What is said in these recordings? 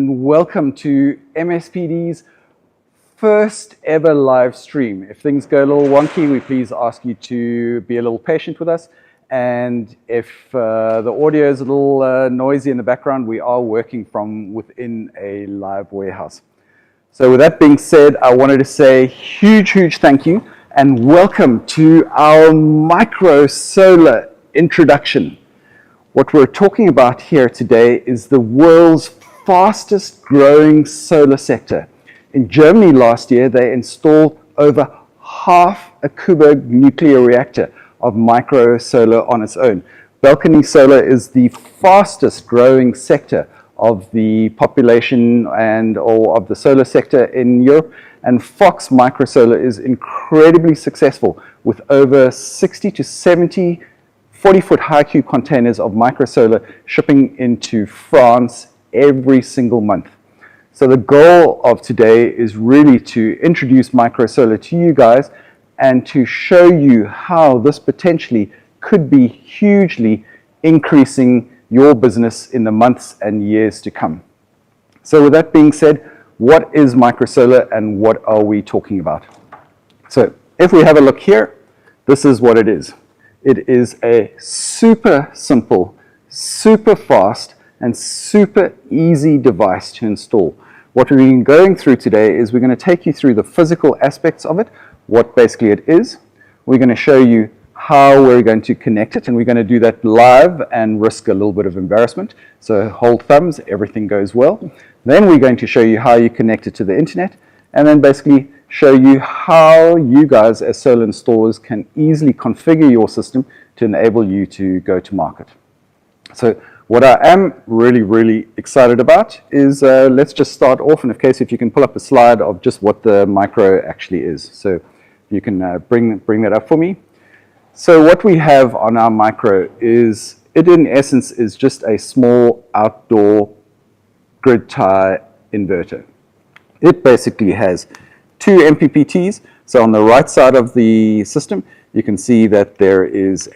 Welcome to MSPD's first ever live stream. If things go a little wonky, we please ask you to be a little patient with us. And if the audio is a little noisy in the background, we are working from within a live warehouse. So with that being said, I wanted to say huge thank you and welcome to our micro solar introduction. What we're talking about here today is the world's fastest growing solar sector. In Germany last year, they installed over half a Coburg nuclear reactor of micro solar on its own. Balcony solar is the fastest growing sector of the population or of the solar sector in Europe, and Fox Microsolar is incredibly successful with over 60 to 70 40-foot high cube containers of microsolar shipping into France every single month. So the goal of today is really to introduce microsolar to you guys and to show you how this potentially could be hugely increasing your business in the months and years to come. So with that being said, what is microsolar and what are we talking about? So if we have a look here, this is what it is. It is a super simple, super fast, and super easy device to install. What we're going through today is we're going to take you through the physical aspects of it, what basically it is. We're going to show you how we're going to connect it, and we're going to do that live and risk a little bit of embarrassment. So hold thumbs, everything goes well. Then we're going to show you how you connect it to the internet, and then basically show you how you guys as solar installers can easily configure your system to enable you to go to market. So what I am really excited about is, let's just start off, and if you can pull up a slide of just what the micro actually is. So you can bring that up for me. So what we have on our micro is, it in essence is just a small outdoor grid tie inverter. It basically has two MPPTs. So on the right side of the system, you can see that there is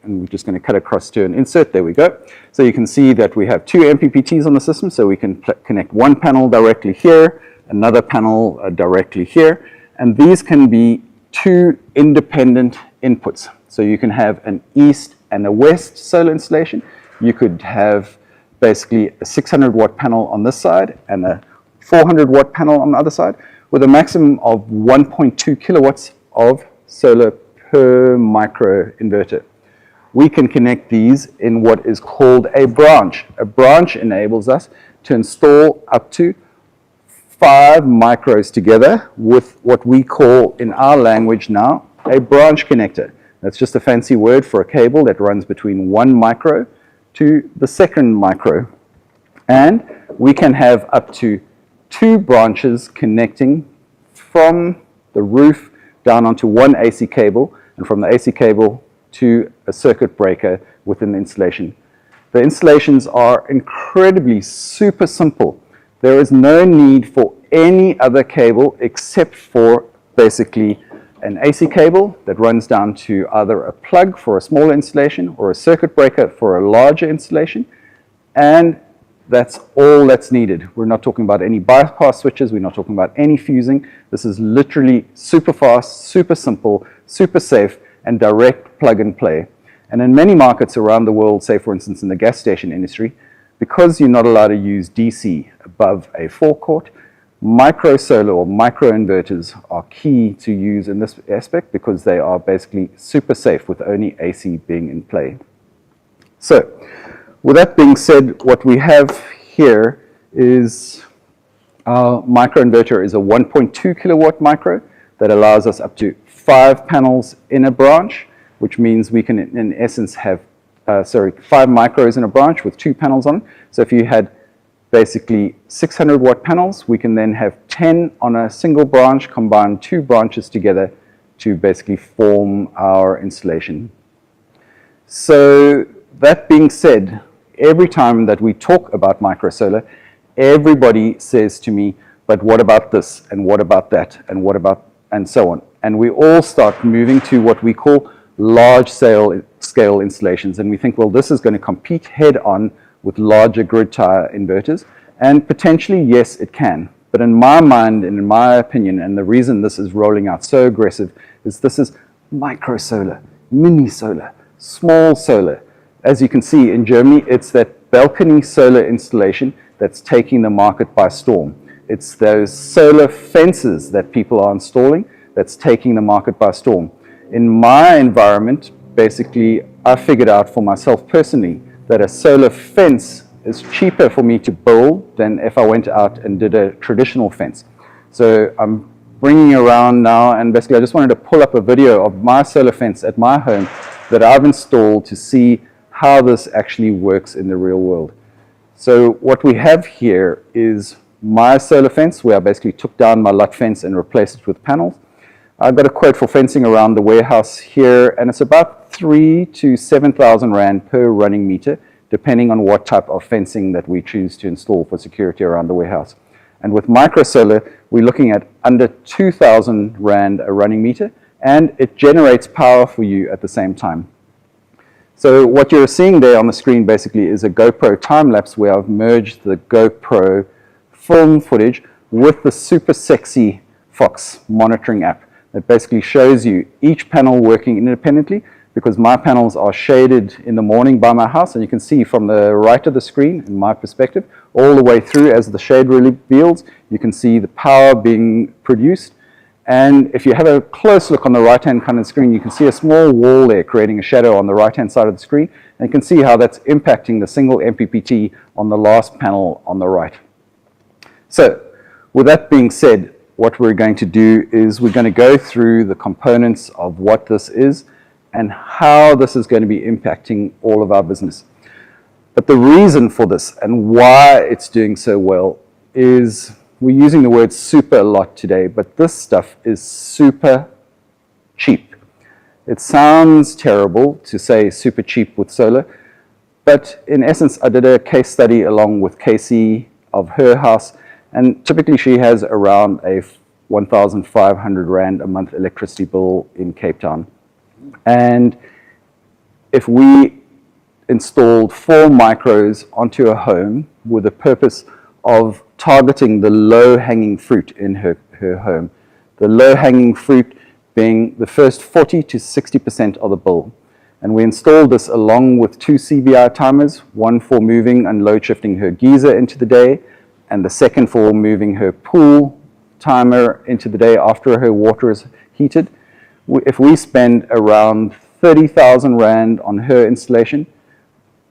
and we're just going to cut across to an insert. There we go. So you can see that we have two MPPTs on the system. So we can connect one panel directly here, another panel directly here. And these can be two independent inputs. So you can have an east and a west solar installation. You could have basically a 600 watt panel on this side and a 400 watt panel on the other side, with a maximum of 1.2 kilowatts of solar per micro inverter. We can connect these in what is called a branch. A branch enables us to install up to 5 micros together with what we call in our language now a branch connector. That's just a fancy word for a cable that runs between one micro to the second micro. And we can have up to 2 branches connecting from the roof down onto one AC cable, and from the AC cable to a circuit breaker within the installation. The installations are incredibly super simple. There is no need for any other cable except for basically an AC cable that runs down to either a plug for a smaller installation or a circuit breaker for a larger installation, and that's all that's needed. We're not talking about any bypass switches. We're not talking about any fusing. This is literally super fast, super simple, super safe, and direct plug and play. And in many markets around the world, say for instance in the gas station industry, because you're not allowed to use DC above a forecourt, micro solar or micro inverters are key to use in this aspect because they are basically super safe with only AC being in play. So with that being said, what we have here is our micro inverter is a 1.2 kilowatt micro that allows us up to 5 panels in a branch, which means we can in essence have 5 micros in a branch with 2 panels on. So if you had basically 600 watt panels, we can then have 10 on a single branch, combine 2 branches together to basically form our installation. So that being said, every time that we talk about microsolar, everybody says to me, but what about this, and what about that, and what about, and so on. And we all start moving to what we call large scale installations, and we think, well, this is going to compete head on with larger grid tie inverters, And potentially, yes, it can. But in my mind, and in my opinion, and the reason this is rolling out so aggressive is this is micro solar, mini solar, small solar. As you can see in Germany, it's that balcony solar installation that's taking the market by storm. It's those solar fences that people are installing that's taking the market by storm. In my environment, basically, I figured out for myself personally that a solar fence is cheaper for me to build than if I went out and did a traditional fence. So I'm bringing around now, and basically I just wanted to pull up a video of my solar fence at my home that I've installed to see how this actually works in the real world. So what we have here is my solar fence, where I basically took down my LUT fence and replaced it with panels. I've got a quote for fencing around the warehouse here, and it's about 3,000 to 7,000 Rand per running meter, depending on what type of fencing that we choose to install for security around the warehouse. And with micro solar, we're looking at under 2,000 Rand a running meter, and it generates power for you at the same time. So what you're seeing there on the screen basically is a GoPro time lapse where I've merged the GoPro film footage with the super sexy Fox monitoring app that basically shows you each panel working independently, because my panels are shaded in the morning by my house, and you can see from the right of the screen, in my perspective, all the way through as the shade reveals, you can see the power being produced. And if you have a close look on the right-hand kind of screen, you can see a small wall there creating a shadow on the right-hand side of the screen, and you can see how that's impacting the single MPPT on the last panel on the right. So, with that being said, what we're going to do is we're going to go through the components of what this is and how this is going to be impacting all of our business. But the reason for this and why it's doing so well is we're using the word super a lot today, but this stuff is super cheap. It sounds terrible to say super cheap with solar, but in essence, I did a case study along with Casey of her house, and typically she has around a 1,500 Rand a month electricity bill in Cape Town. And if we installed 4 micros onto a home with the purpose of targeting the low-hanging fruit in her home, the low-hanging fruit being the first 40 to 60% of the bill. And we installed this along with 2 CBI timers, one for moving and load shifting her geyser into the day, and the second for moving her pool timer into the day after her water is heated. If we spend around 30,000 Rand on her installation,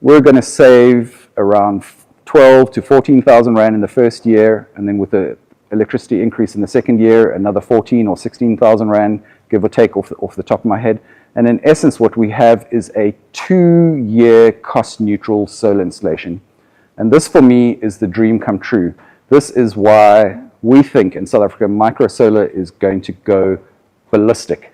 we're going to save around 12 to 14,000 Rand in the first year, and then with the electricity increase in the second year, another 14 or 16,000 Rand, give or take off the top of my head. And in essence, what we have is a 2-year cost-neutral solar installation. And this, for me, is the dream come true. This is why we think in South Africa, micro solar is going to go ballistic.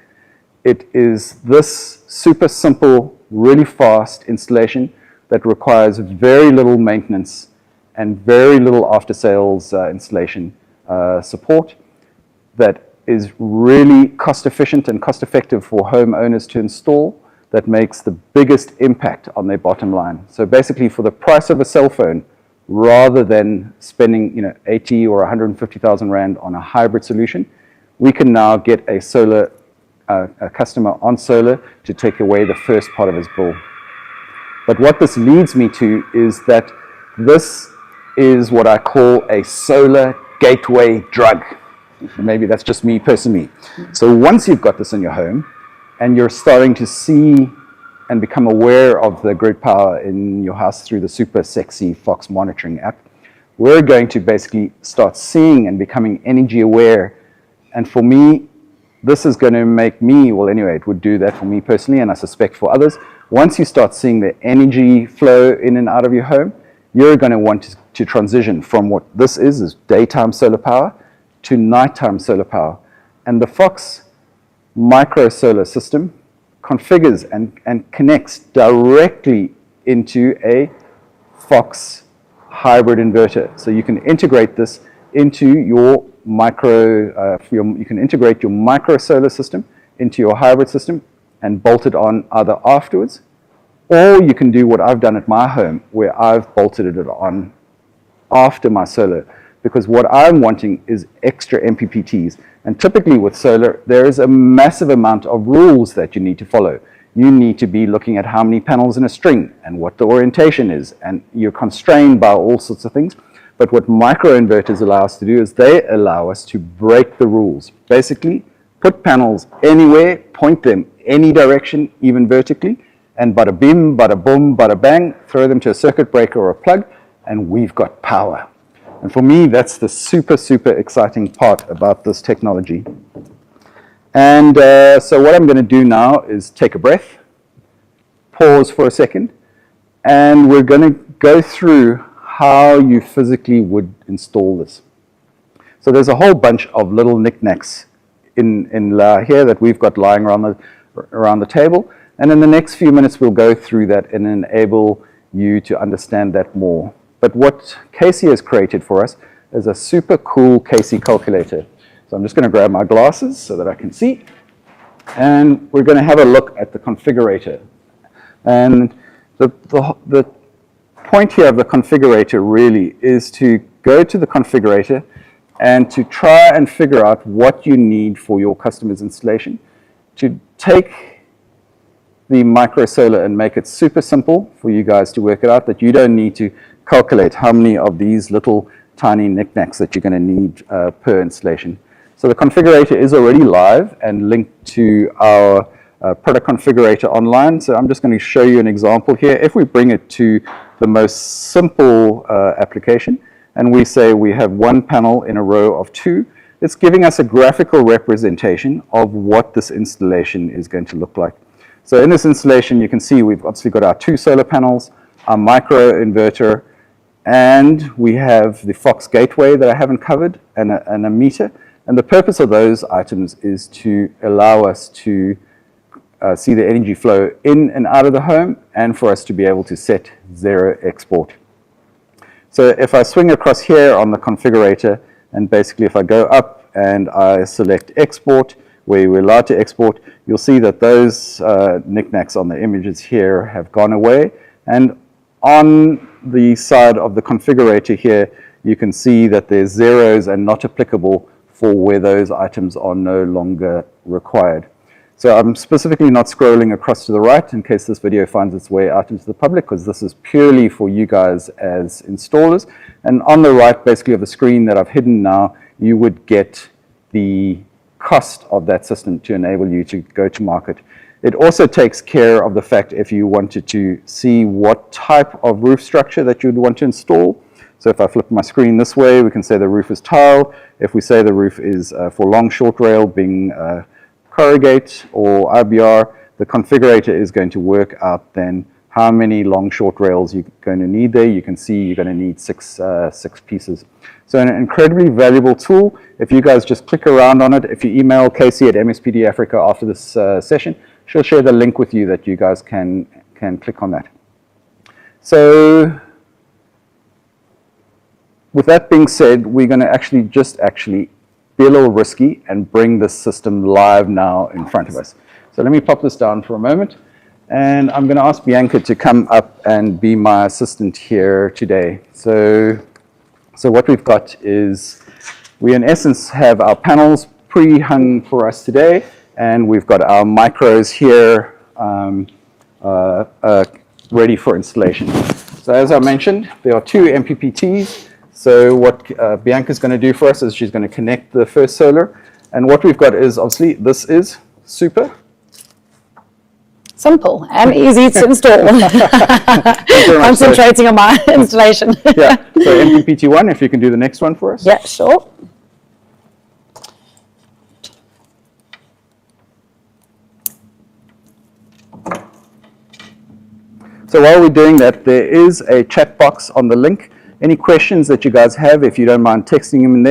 It is this super simple, really fast installation that requires very little maintenance and very little after-sales installation support, that is really cost-efficient and cost-effective for homeowners to install, that makes the biggest impact on their bottom line. So basically, for the price of a cell phone, rather than spending 80 or 150,000 Rand on a hybrid solution, we can now get a solar a customer on solar to take away the first part of his bill. But what this leads me to is that this is what I call a solar gateway drug. Maybe that's just me personally. So once you've got this in your home and you're starting to see and become aware of the grid power in your house through the super sexy Fox monitoring app, we're going to basically start seeing and becoming energy aware. And for me, this is going to make me, well anyway, it would do that for me personally, and I suspect for others. Once you start seeing the energy flow in and out of your home, you're going to want to transition from what this is daytime solar power to nighttime solar power. And the Fox micro solar system configures and connects directly into a Fox hybrid inverter. So you can integrate this into your you can integrate your micro solar system into your hybrid system and bolt it on either afterwards, or you can do what I've done at my home, where I've bolted it on after my solar, because what I'm wanting is extra MPPTs. And typically with solar, there is a massive amount of rules that you need to follow. You need to be looking at how many panels in a string and what the orientation is, and you're constrained by all sorts of things. But what microinverters allow us to do is they allow us to break the rules. Basically, put panels anywhere, point them any direction, even vertically, and bada bim, bada boom, bada bang, throw them to a circuit breaker or a plug, and we've got power. And for me, that's the super, super exciting part about this technology. And so what I'm going to do now is take a breath, pause for a second, and we're going to go through how you physically would install this. So there's a whole bunch of little knickknacks in here that we've got lying around the table. And in the next few minutes, we'll go through that and enable you to understand that more. But what Casey has created for us is a super cool Casey calculator. So I'm just going to grab my glasses so that I can see. And we're going to have a look at the configurator. And the point here of the configurator really is to go to the configurator and to try and figure out what you need for your customer's installation, to take the micro solar and make it super simple for you guys to work it out, that you don't need to calculate how many of these little tiny knickknacks that you're going to need per installation. So the configurator is already live and linked to our product configurator online. So I'm just going to show you an example here. If we bring it to the most simple application, and we say we have one panel in a row of two, it's giving us a graphical representation of what this installation is going to look like. So in this installation, you can see we've obviously got our two solar panels, our micro inverter, and we have the Fox gateway that I haven't covered, and a meter. And the purpose of those items is to allow us to see the energy flow in and out of the home, and for us to be able to set zero export. So if I swing across here on the configurator, and basically if I go up and I select export, where we're allowed to export, you'll see that those knickknacks on the images here have gone away. And on the side of the configurator here, you can see that there's zeros and not applicable for where those items are no longer required. So I'm specifically not scrolling across to the right in case this video finds its way out into the public, because this is purely for you guys as installers. And on the right, basically, of the screen that I've hidden now, you would get the cost of that system to enable you to go to market. It also takes care of the fact if you wanted to see what type of roof structure that you'd want to install. So if I flip my screen this way, we can say the roof is tile. If we say the roof is for long short rail, being corrugate or IBR, the configurator is going to work out then how many long short rails you're going to need there. You can see you're going to need six pieces. So an incredibly valuable tool. If you guys just click around on it, if you email Casey at MSPD Africa after this session, she'll share the link with you that you guys can click on that. So with that being said, we're going to actually be a little risky and bring this system live now in front of us. So let me pop this down for a moment, and I'm going to ask Bianca to come up and be my assistant here today. So what we've got is we in essence have our panels pre-hung for us today, and we've got our micros here ready for installation. So as I mentioned, there are two MPPTs. So what Bianca's going to do for us is she's going to connect the first solar. And what we've got is, obviously, this is super simple and easy to install. Concentrating on my installation. Yeah. So MPPT1, if you can do the next one for us. Yeah, sure. So while we're doing that, there is a chat box on the link. Any questions that you guys have, if you don't mind texting them in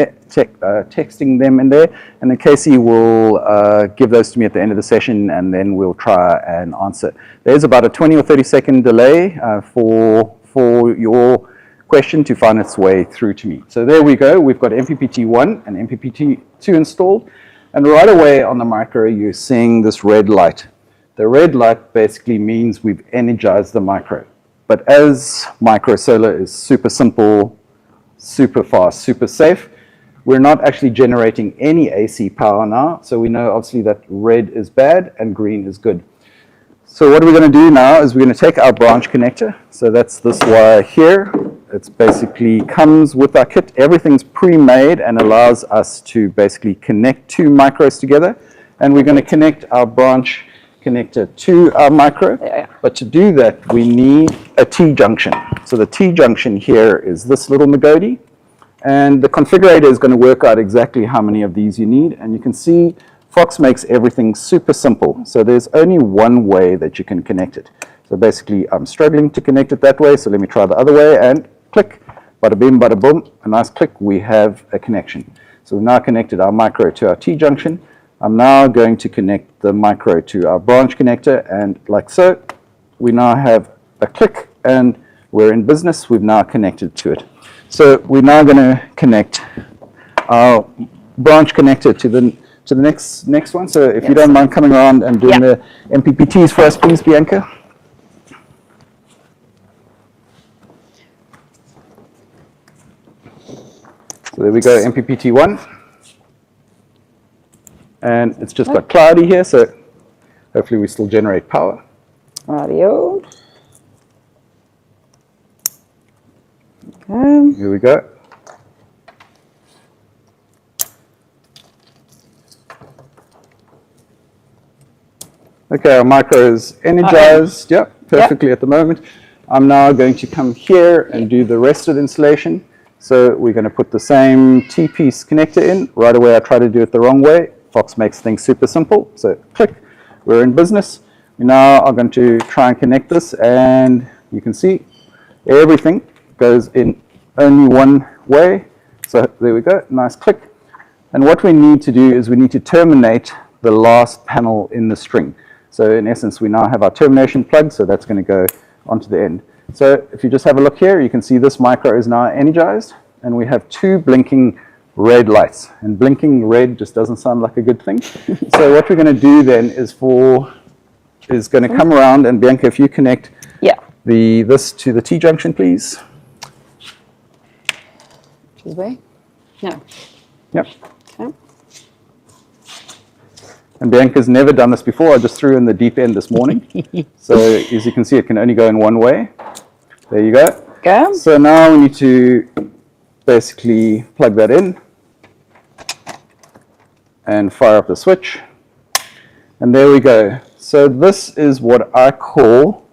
there, and then Casey will give those to me at the end of the session, and then we'll try and answer. There's about a 20 or 30 second delay for your question to find its way through to me. So there we go. We've got MPPT1 and MPPT2 installed, and right away on the micro, you're seeing this red light. The red light basically means we've energized the micro. But as micro solar is super simple super fast, super safe. We're not actually generating any AC power now, so we know obviously that red is bad and green is good. So what we're going to do now is we're going to take our branch connector. So that's this wire here. It's basically comes with our kit. Everything's pre-made and allows us to basically connect two micros together. And we're going to connect our branch connector to our micro. But to do that, we need a T-junction. So the T-junction here is this little Magodi. And the configurator is going to work out exactly how many of these you need. And you can see Fox makes everything super simple. So there's only one way that you can connect it. So basically, I'm struggling to connect it that way. So let me try the other way and click. Bada bim, bada boom. A nice click. We have a connection. So we've now connected our micro to our T-junction. I'm now going to connect the micro to our branch connector. And like so, we now have a click and we're in business. We've now connected to it. So we're now going to connect our branch connector to the next one. So if you don't mind coming around and doing the MPPTs for us, please, Bianca. So there we go, MPPT 1. And it's just got cloudy here, so hopefully we still generate power. Radio. Okay. Here we go. Okay, our micro is energized, perfectly at the moment. I'm now going to come here and do the rest of the installation. So we're going to put the same T-piece connector in. Right away I try to do it the wrong way. Fox makes things super simple. So click, we're in business. We now are going to try and connect this, and you can see everything goes in only one way. So there we go, nice click. And what we need to do is we need to terminate the last panel in the string. So in essence, we now have our termination plug, so that's going to go onto the end. So if you just have a look here, you can see this micro is now energized, and we have two blinking red lights. And blinking red just doesn't sound like a good thing. So what we're going to do then is going to come around, and Bianca, if you connect this to the T-junction, please. This way? No. Yep. Okay. And Bianca's never done this before. I just threw in the deep end this morning. So as you can see, it can only go in one way. There you go. Go. So now we need to basically plug that in and fire up the switch. And there we go. So this is what I call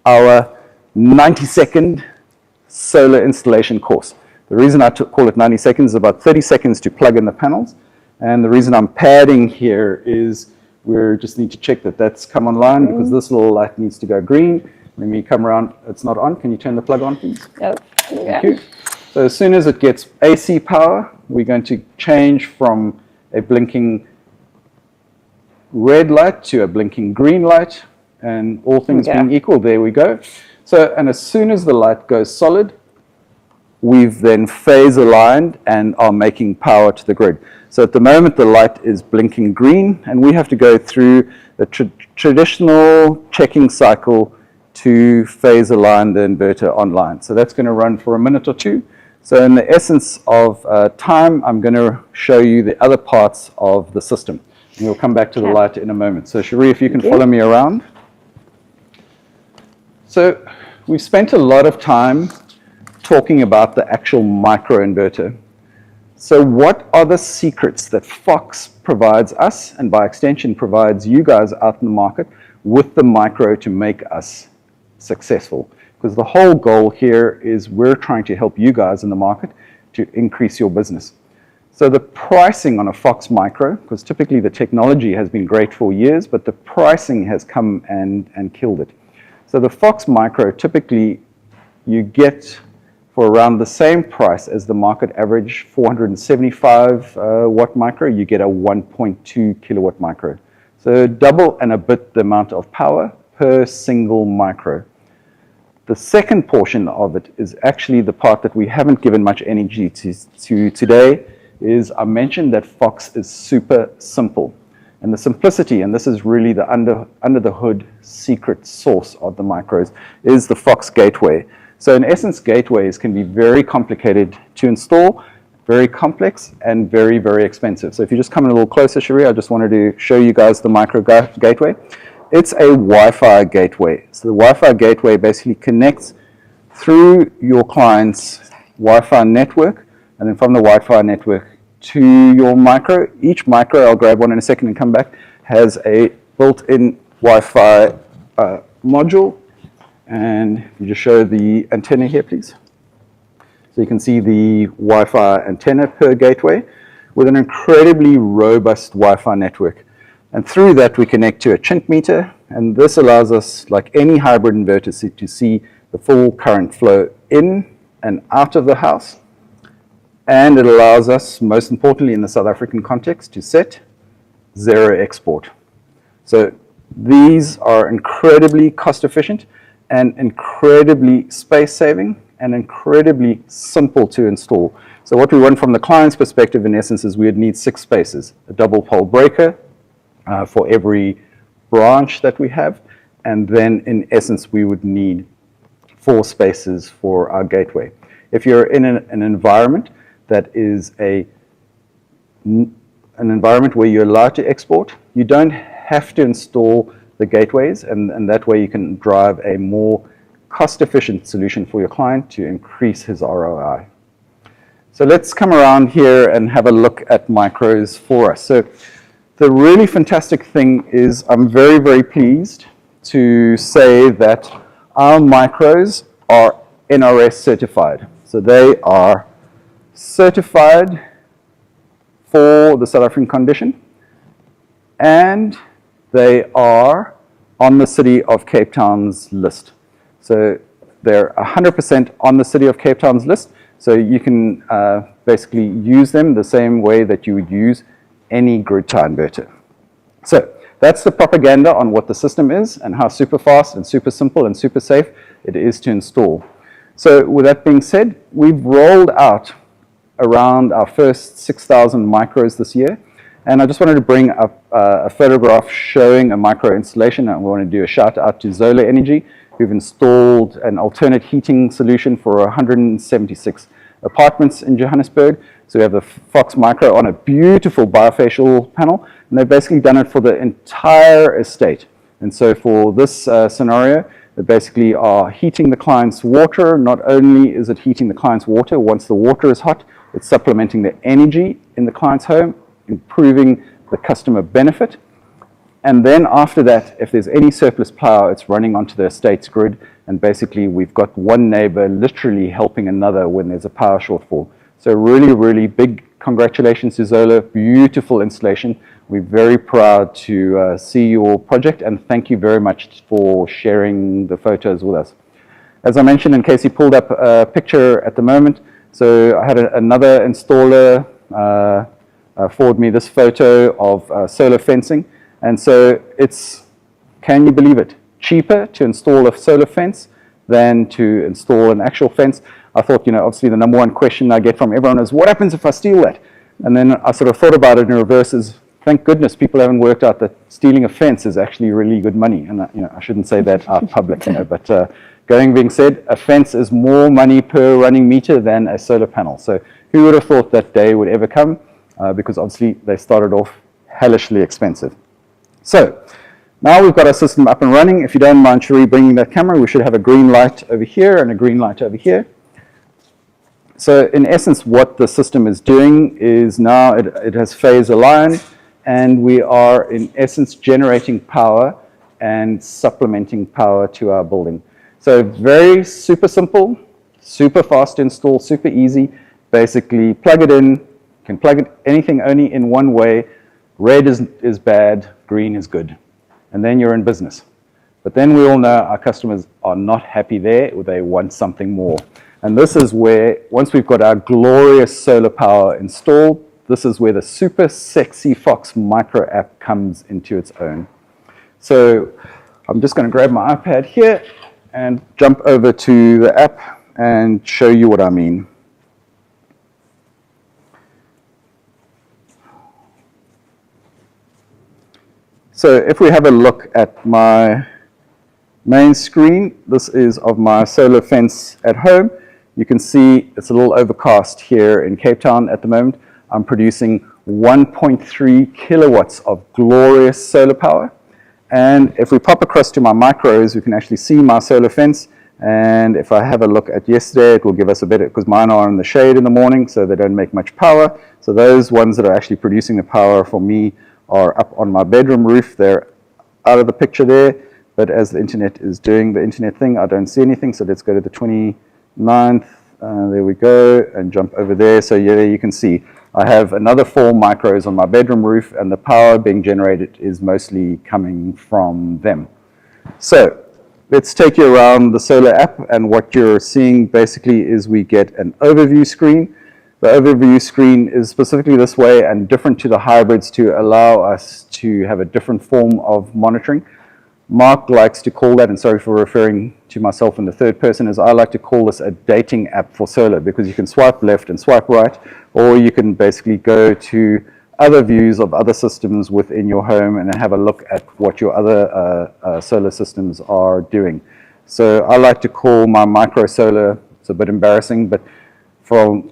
our 90-second solar installation course. The reason I call it 90 seconds is about 30 seconds to plug in the panels. And the reason I'm padding here is we just need to check that that's come online, because this little light needs to go green. Let me come around. It's not on. Can you turn the plug on, please? Yep. Thank you. So as soon as it gets AC power, we're going to change from a blinking red light to a blinking green light, and all things being equal, there we go. So, and as soon as the light goes solid, we've then phase aligned and are making power to the grid. So at the moment the light is blinking green, and we have to go through the traditional checking cycle to phase align the inverter online. So that's going to run for a minute or two. So in the essence of time, I'm going to show you the other parts of the system. And we'll come back to the light in a moment. So Cherie, if you can follow me around. So we've spent a lot of time talking about the actual microinverter. So what are the secrets that Fox provides us, and by extension provides you guys out in the market, with the micro to make us successful? Because the whole goal here is we're trying to help you guys in the market to increase your business. So the pricing on a Fox micro, because typically the technology has been great for years, but the pricing has come and killed it. So the Fox micro, typically you get for around the same price as the market average 475 watt micro, you get a 1.2 kilowatt micro. So double and a bit the amount of power per single micro. The second portion of it is actually the part that we haven't given much energy to today, is I mentioned that Fox is super simple. And the simplicity, and this is really the under the hood secret sauce of the micros, is the Fox gateway. So in essence, gateways can be very complicated to install, very complex, and very, very expensive. So if you just come in a little closer, Cherie, I just wanted to show you guys the micro gateway. It's a Wi-Fi gateway. So the Wi-Fi gateway basically connects through your client's Wi-Fi network, and then from the Wi-Fi network to your micro. Each micro, I'll grab one in a second and come back, has a built-in Wi-Fi module. And you just show the antenna here, please. So you can see the Wi-Fi antenna per gateway with an incredibly robust Wi-Fi network. And through that, we connect to a chint meter. And this allows us, like any hybrid inverter, to see the full current flow in and out of the house. And it allows us, most importantly in the South African context, to set zero export. So these are incredibly cost efficient and incredibly space saving and incredibly simple to install. So what we want from the client's perspective, in essence, is we would need 6 spaces, a double pole breaker for every branch that we have, and then in essence we would need 4 spaces for our gateway. If you're in an environment that is an environment where you're allowed to export, you don't have to install the gateways, and that way you can drive a more cost-efficient solution for your client to increase his ROI. So let's come around here and have a look at micros for us. So the really fantastic thing is I'm very, very pleased to say that our micros are NRS certified. So they are certified for the South African condition, and they are on the City of Cape Town's list. So they're 100% on the City of Cape Town's list, so you can basically use them the same way that you would use any grid tie inverter. So that's the propaganda on what the system is and how super fast and super simple and super safe it is to install. So with that being said, we've rolled out around our first 6,000 micros this year. And I just wanted to bring up a photograph showing a micro installation. And we want to do a shout out to Zola Energy, who've installed an alternate heating solution for 176 apartments in Johannesburg. So we have the Fox Micro on a beautiful bifacial panel, and they've basically done it for the entire estate. And so for this scenario, they basically are heating the client's water. Not only is it heating the client's water, once the water is hot, it's supplementing the energy in the client's home, improving the customer benefit. And then after that, if there's any surplus power, it's running onto the estate's grid. And basically, we've got one neighbor literally helping another when there's a power shortfall. So really, really big congratulations to Zola. Beautiful installation. We're very proud to see your project, and thank you very much for sharing the photos with us. As I mentioned, in case you pulled up a picture at the moment, so I had another installer forward me this photo of solar fencing. And so it's, can you believe it, cheaper to install a solar fence than to install an actual fence. I thought, obviously the number one question I get from everyone is, what happens if I steal that? And then I sort of thought about it in reverse as, thank goodness people haven't worked out that stealing a fence is actually really good money. And I shouldn't say that out public, but being said, a fence is more money per running meter than a solar panel. So who would have thought that day would ever come? Because obviously they started off hellishly expensive. So now we've got our system up and running. If you don't mind, Cherie, bringing that camera, we should have a green light over here and a green light over here. So in essence, what the system is doing is now it has phase aligned, and we are in essence generating power and supplementing power to our building. So very super simple, super fast to install, super easy. Basically plug it in, can plug it anything only in one way. Red is bad, green is good. And then you're in business. But then we all know our customers are not happy there, or they want something more. And this is where, once we've got our glorious solar power installed, this is where the super sexy Fox Micro app comes into its own. So I'm just going to grab my iPad here and jump over to the app and show you what I mean. So if we have a look at my main screen. This is of my solar fence at home. You can see it's a little overcast here in Cape Town at the moment. I'm producing 1.3 kilowatts of glorious solar power. And if we pop across to my micros, we can actually see my solar fence. And if I have a look at yesterday, it will give us a bit, because mine are in the shade in the morning, so they don't make much power. So those ones that are actually producing the power for me are up on my bedroom roof. They're out of the picture there. But as the internet is doing the internet thing, I don't see anything. So let's go to the 29th. There we go, and jump over there. So yeah, you can see I have another 4 micros on my bedroom roof, and the power being generated is mostly coming from them. So let's take you around the solar app, and what you're seeing basically is we get an overview screen. The overview screen is specifically this way and different to the hybrids to allow us to have a different form of monitoring. Mark likes to call that, and sorry for referring to myself in the third person, as I like to call this a dating app for solar, because you can swipe left and swipe right, or you can basically go to other views of other systems within your home and have a look at what your other solar systems are doing. So I like to call my micro solar, it's a bit embarrassing, but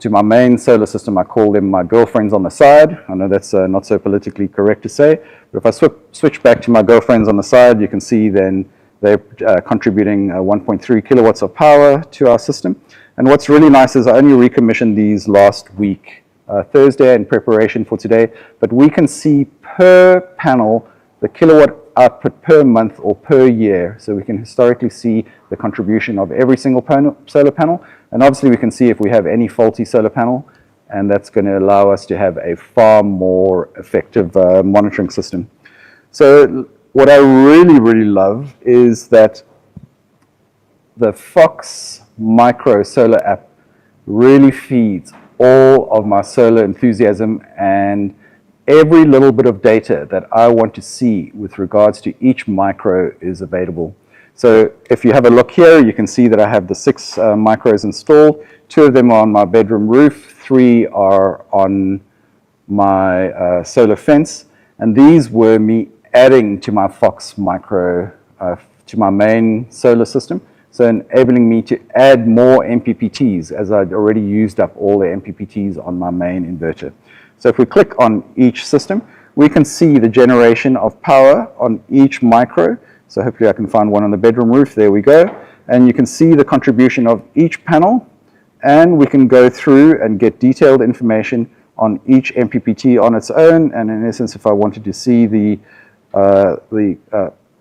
to my main solar system, I call them my girlfriends on the side. I know that's not so politically correct to say, but if I switch back to my girlfriends on the side, you can see then they're contributing 1.3 kilowatts of power to our system. And what's really nice is I only recommissioned these last week, Thursday, in preparation for today, but we can see per panel the kilowatt output per month or per year. So we can historically see the contribution of every single solar panel. And obviously we can see if we have any faulty solar panel, and that's going to allow us to have a far more effective monitoring system. So what I really, really love is that the Fox Micro Solar app really feeds all of my solar enthusiasm, and every little bit of data that I want to see with regards to each micro is available. So if you have a look here, you can see that I have the 6 micros installed. 2 of them are on my bedroom roof, 3 are on my solar fence, and these were me adding to my Fox Micro, to my main solar system, so enabling me to add more MPPTs, as I'd already used up all the MPPTs on my main inverter. So if we click on each system, we can see the generation of power on each micro. So hopefully I can find one on the bedroom roof. There we go. And you can see the contribution of each panel, and we can go through and get detailed information on each MPPT on its own. And in essence, if I wanted to see the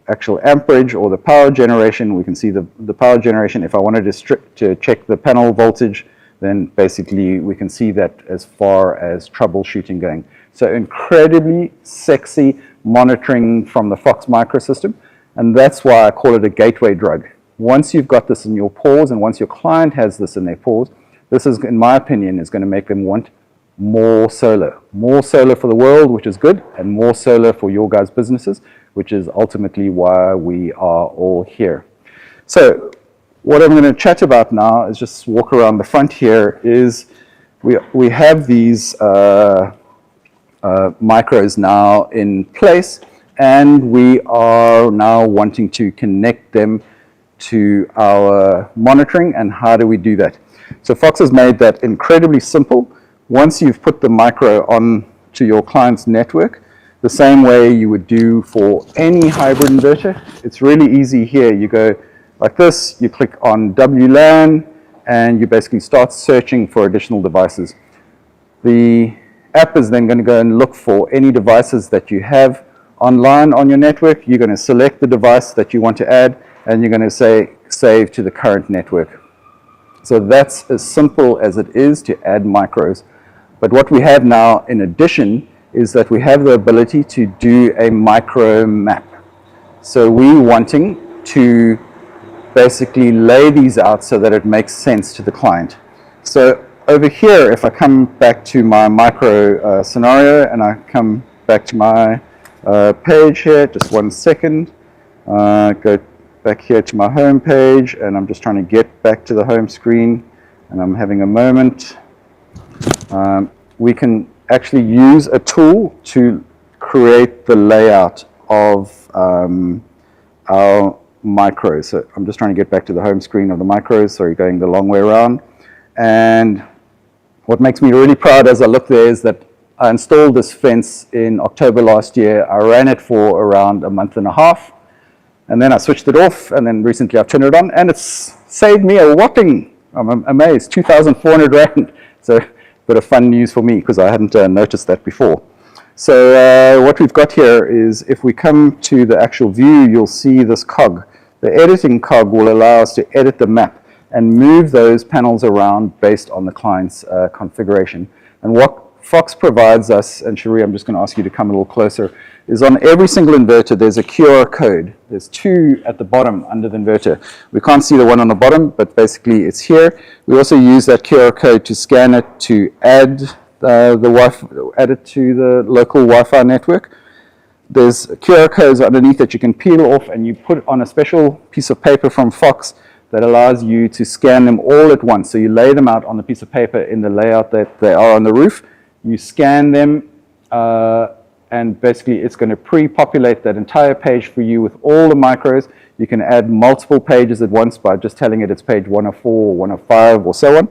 actual amperage or the power generation, we can see the power generation. If I wanted to check the panel voltage, then basically we can see that as far as troubleshooting going. So incredibly sexy monitoring from the Fox microsystem, and that's why I call it a gateway drug. Once you've got this in your paws, and once your client has this in their paws, this is, in my opinion, is going to make them want more solar. More solar for the world, which is good, and more solar for your guys' businesses, which is ultimately why we are all here. So what I'm going to chat about now is just walk around the front here. Is we have these micros now in place, and we are now wanting to connect them to our monitoring. And how do we do that? So Fox has made that incredibly simple. Once you've put the micro on to your client's network, the same way you would do for any hybrid inverter, it's really easy here. You go like this, you click on WLAN, and you basically start searching for additional devices. The app is then going to go and look for any devices that you have online on your network. You're going to select the device that you want to add, and you're going to say save to the current network. So that's as simple as it is to add micros. But what we have now in addition is that we have the ability to do a micro map. So we're wanting to basically lay these out so that it makes sense to the client. So over here, if I come back to my micro scenario, and I come back to my page here, just 1 second, go back here to my home page, and I'm just trying to get back to the home screen, and I'm having a moment. We can actually use a tool to create the layout of our micros. So I'm just trying to get back to the home screen of the micros, sorry, going the long way around. And what makes me really proud as I look there is that I installed this fence in October last year. I ran it for around a month and a half, and then I switched it off, and then recently I've turned it on, and it's saved me a whopping, I'm amazed, 2,400 Rand. So a bit of fun news for me because I hadn't noticed that before. So what we've got here is, if we come to the actual view, you'll see this cog. The editing cog will allow us to edit the map and move those panels around based on the client's configuration. And what Fox provides us, and Cherie, I'm just going to ask you to come a little closer, is on every single inverter there's a QR code. There's two at the bottom under the inverter. We can't see the one on the bottom, but basically it's here. We also use that QR code to scan it to add add it to the local Wi-Fi network. There's QR codes underneath that you can peel off, and you put on a special piece of paper from Fox that allows you to scan them all at once. So you lay them out on the piece of paper in the layout that they are on the roof. You scan them, and basically it's going to pre-populate that entire page for you with all the micros. You can add multiple pages at once by just telling it it's page 104 or 105 or so on.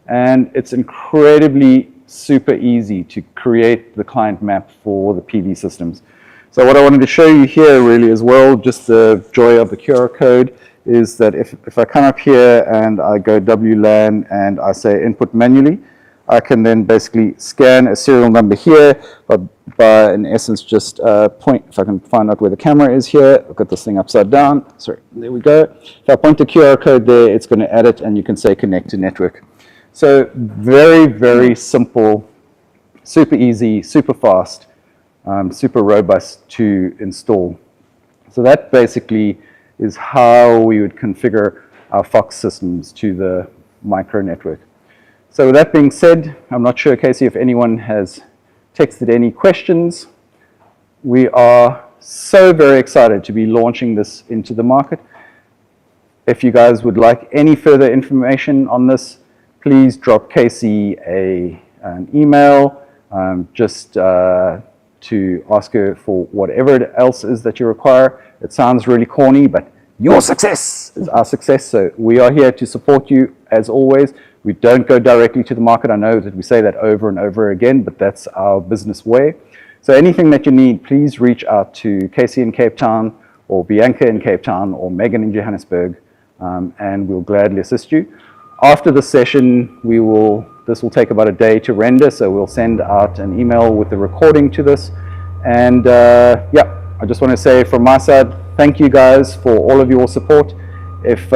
And it's incredibly super easy to create the client map for the PV systems. So what I wanted to show you here really as well, just the joy of the QR code, is that if I come up here and I go WLAN and I say input manually, I can then basically scan a serial number here, but by in essence just point, if I can find out where the camera is here, I've got this thing upside down, sorry, there we go. If I point the QR code there, it's going to add it, and you can say connect to network. So very, very simple, super easy, super fast, super robust to install. So that basically is how we would configure our Fox systems to the micro network. So with that being said, I'm not sure, Casey, if anyone has texted any questions. We are so very excited to be launching this into the market. If you guys would like any further information on this, please drop Casey an email, just to ask her for whatever else is that you require. It sounds really corny, but your success is our success. So we are here to support you as always. We don't go directly to the market. I know that we say that over and over again, but that's our business way. So anything that you need, please reach out to Casey in Cape Town, or Bianca in Cape Town, or Megan in Johannesburg, and we'll gladly assist you. After the session, this will take about a day to render, so we'll send out an email with the recording to this. And yeah, I just want to say from my side, thank you guys for all of your support. If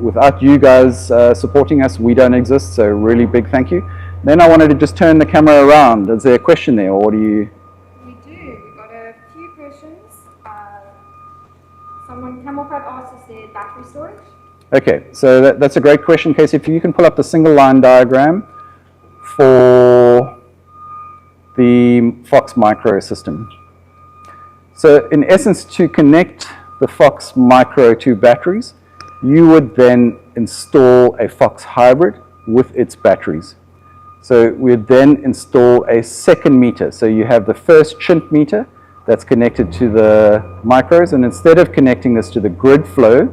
without you guys supporting us, we don't exist, so really big thank you. Then I wanted to just turn the camera around. Is there a question there, or do you? We do. We've got a few questions. Someone, Camelcat asked, is there battery storage? Okay, so that's a great question, Casey. If you can pull up the single line diagram for the Fox Micro system. So in essence, to connect the Fox Micro to batteries, you would then install a Fox Hybrid with its batteries. So we'd then install a second meter. So you have the first shunt meter that's connected to the micros, and instead of connecting this to the grid flow,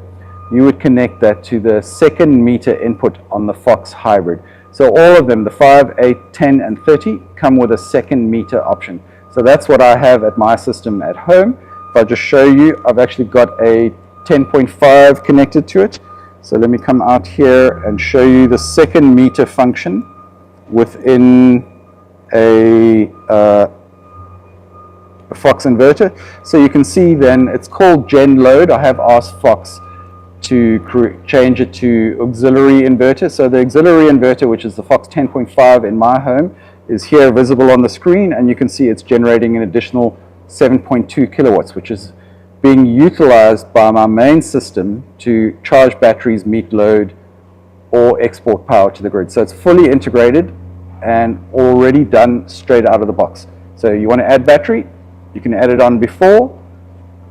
you would connect that to the second meter input on the Fox Hybrid. So all of them, the 5, 8, 10, and 30, come with a second meter option. So that's what I have at my system at home. If I just show you, I've actually got a 10.5 connected to it. So let me come out here and show you the second meter function within a Fox inverter. So you can see then it's called gen load. I have asked Fox to change it to auxiliary inverter. So the auxiliary inverter, which is the Fox 10.5 in my home, is here visible on the screen, and you can see it's generating an additional 7.2 kilowatts, which is being utilized by my main system to charge batteries, meet load, or export power to the grid. So it's fully integrated and already done straight out of the box. So you want to add battery, you can add it on before.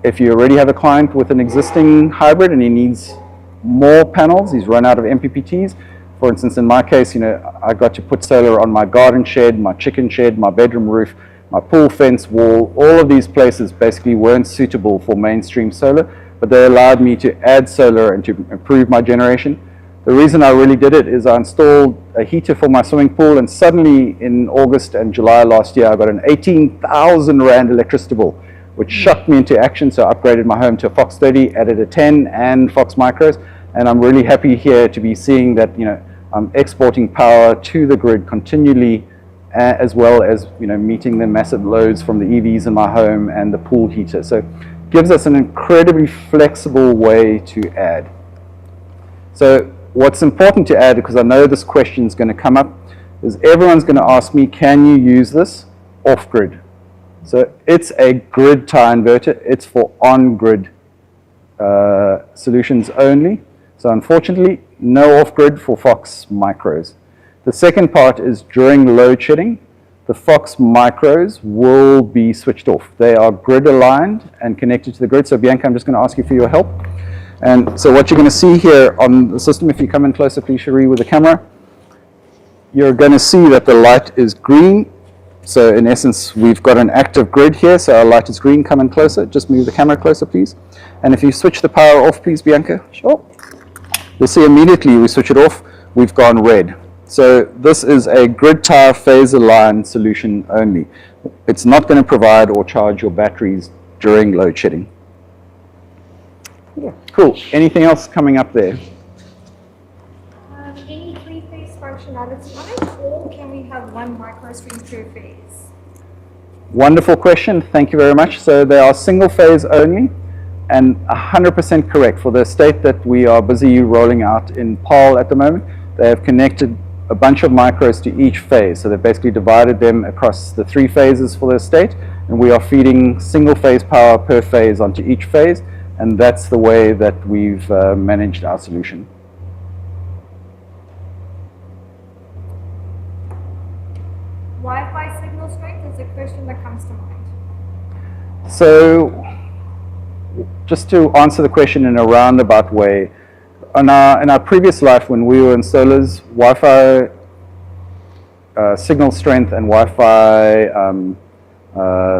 If you already have a client with an existing hybrid and he needs more panels, he's run out of MPPTs. For instance, in my case, I got to put solar on my garden shed, my chicken shed, my bedroom roof, my pool fence wall. All of these places basically weren't suitable for mainstream solar. but they allowed me to add solar and to improve my generation. The reason I really did it is I installed a heater for my swimming pool, and suddenly in August and July last year I got an 18,000 Rand electricity bill, which shocked me into action. So I upgraded my home to a Fox 30, added a 10 and Fox Micros, and I'm really happy here to be seeing that, you know, I'm exporting power to the grid continually, as well as, you know, meeting the massive loads from the EVs in my home and the pool heater. So it gives us an incredibly flexible way to add. So what's important to add, because I know this question is going to come up, is everyone's going to ask me, can you use this off-grid? So it's a grid tie inverter. It's for on-grid solutions only. So unfortunately, no off-grid for Fox Micros. The second part is during load shedding, the Fox Micros will be switched off. They are grid aligned and connected to the grid. So Bianca, I'm just going to ask you for your help. And so what you're going to see here on the system, if you come in closer, please, Cherie, with the camera, you're going to see that the light is green. So in essence, we've got an active grid here. So our light is green. Come in closer. Just move the camera closer, please. And if you switch the power off, please, Bianca. Sure. You'll see immediately we switch it off, we've gone red. So this is a grid tie phase aligned solution only. It's not going to provide or charge your batteries during load shedding. Yeah. Cool. Anything else coming up there? Any three-phase functionality on it, or can we have one microstream per phase? Wonderful question. Thank you very much. So they are single phase only, and 100% correct. For the estate that we are busy rolling out in Paarl at the moment, they have connected a bunch of micros to each phase. So they've basically divided them across the 3 phases for the estate, and we are feeding single phase power per phase onto each phase, and that's the way that we've managed our solution. Wi-Fi signal strength is a question that comes to mind. So just to answer the question in a roundabout way, in our previous life when we were installers, Wi-Fi signal strength and Wi-Fi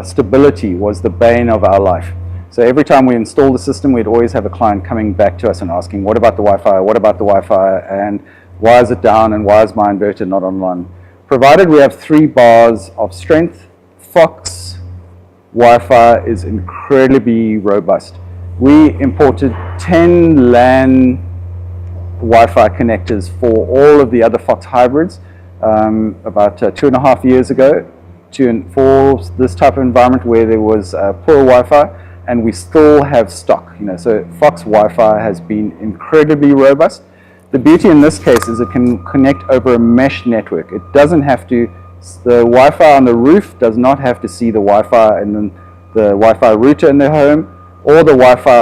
stability was the bane of our life. So every time we installed the system, we'd always have a client coming back to us and asking, what about the Wi-Fi, what about the Wi-Fi, and why is it down, and why is my inverter not online? Provided we have 3 bars of strength, Fox Wi-Fi is incredibly robust. We imported 10 LAN Wi-Fi connectors for all of the other Fox hybrids about 2.5 years ago for this type of environment where there was poor Wi-Fi, and we still have stock. You know, so Fox Wi-Fi has been incredibly robust. The beauty in this case is it can connect over a mesh network. It doesn't have to, the Wi-Fi on the roof does not have to see the Wi-Fi and then the Wi-Fi router in the home, or the Wi-Fi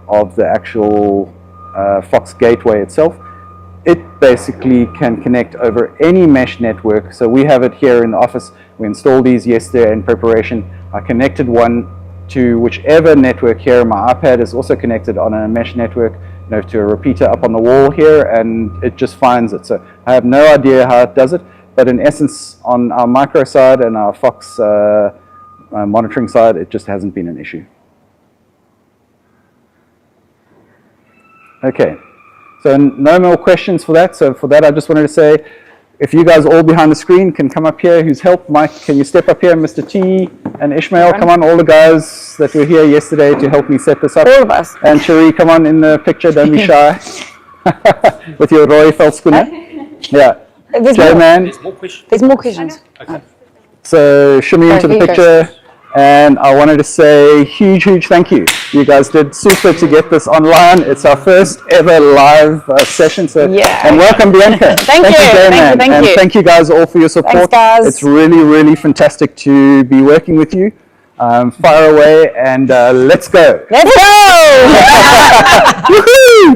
of the actual Fox gateway itself. It basically can connect over any mesh network. So we have it here in the office. We installed these yesterday in preparation. I connected one to whichever network here. My iPad is also connected on a mesh network, you know, to a repeater up on the wall here, and it just finds it. So I have no idea how it does it, but in essence, on our micro side and our Fox monitoring side, it just hasn't been an issue. Okay, so no more questions for that. So for that, I just wanted to say, if you guys all behind the screen can come up here, who's helped? Mike, can you step up here? Mr. T and Ishmael, come on, all the guys that were here yesterday to help me set this up. All of us. And Cherie, come on in the picture, don't be shy. With your Roy Feldspooner. Yeah. J-Man. There's more questions. There's more questions. Okay. So shimmy into the here you go. picture. And I wanted to say huge thank you. You guys did super to get this online. It's our first ever live session. So, Yeah. and welcome, Bianca. Thank you. J-Man. Thank and you. thank you guys all for your support. Thanks, guys. It's really fantastic to be working with you. Fire away and let's go. Let's go! Woohoo!